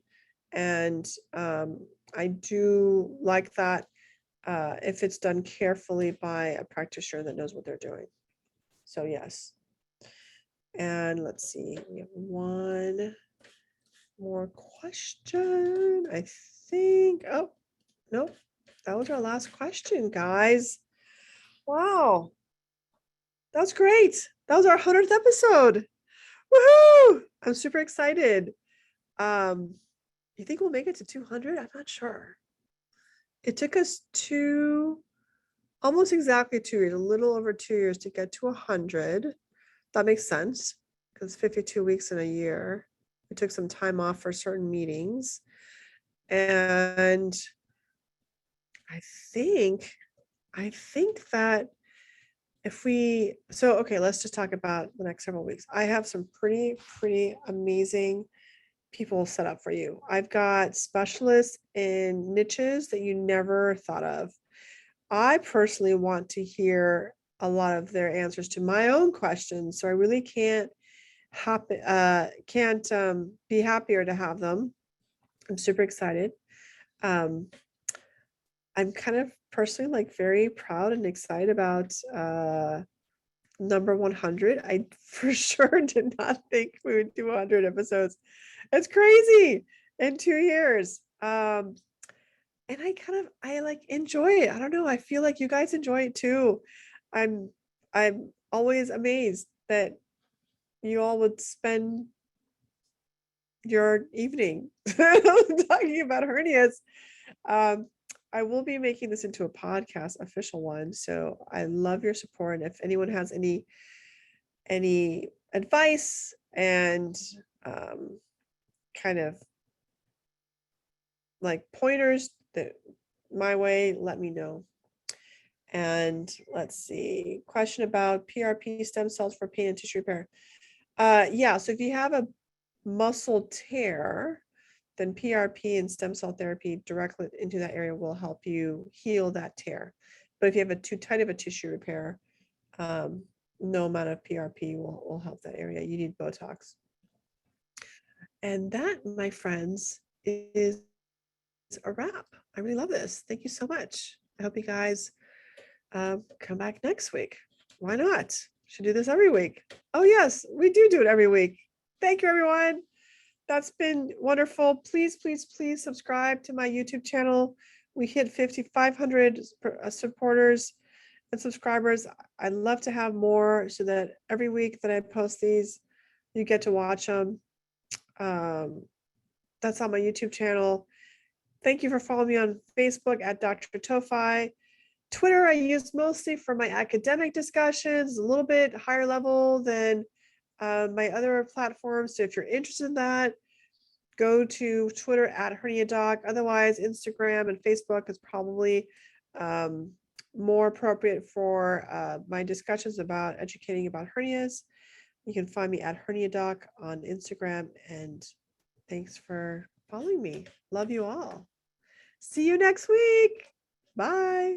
And I do like that if it's done carefully by a practitioner that knows what they're doing. So yes. And let's see, we have one more question, I think. Oh, nope. That was our last question, guys. Wow. That's great. That was our 100th episode. Woohoo! I'm super excited. You think we'll make it to 200? I'm not sure. It took us almost exactly 2 years, a little over 2 years to get to 100. That makes sense because 52 weeks in a year. We took some time off for certain meetings. And I think that okay, let's just talk about the next several weeks. I have some pretty amazing people set up for you. I've got specialists in niches that you never thought of. I personally want to hear a lot of their answers to my own questions, so I really can't be happier to have them. I'm super excited. I'm kind of personally like very proud and excited about number 100. I for sure did not think we would do 100 episodes. It's crazy in 2 years. And I like enjoy it. I don't know. I feel like you guys enjoy it too. I'm always amazed that you all would spend your evening talking about hernias. I will be making this into a podcast, official one. So I love your support. And if anyone has any advice and kind of like pointers that my way, let me know. And let's see, question about PRP stem cells for pain and tissue repair. Yeah, so if you have a muscle tear, then PRP and stem cell therapy directly into that area will help you heal that tear. But if you have too tight of a tissue repair, no amount of PRP will help that area. You need Botox. And that, my friends, is a wrap. I really love this. Thank you so much. I hope you guys come back next week. Why not? Should do this every week. Oh yes, we do it every week. Thank you, everyone. That's been wonderful. Please subscribe to my YouTube channel. We hit 5,500 supporters and subscribers. I'd love to have more so that every week that I post these, you get to watch them. That's on my YouTube channel. Thank you for following me on Facebook at Dr. Towfigh. Twitter I use mostly for my academic discussions, a little bit higher level than my other platforms. So if you're interested in that, go to Twitter at HerniaDoc. Otherwise, Instagram and Facebook is probably more appropriate for my discussions about educating about hernias. You can find me at HerniaDoc on Instagram. And thanks for following me. Love you all. See you next week. Bye.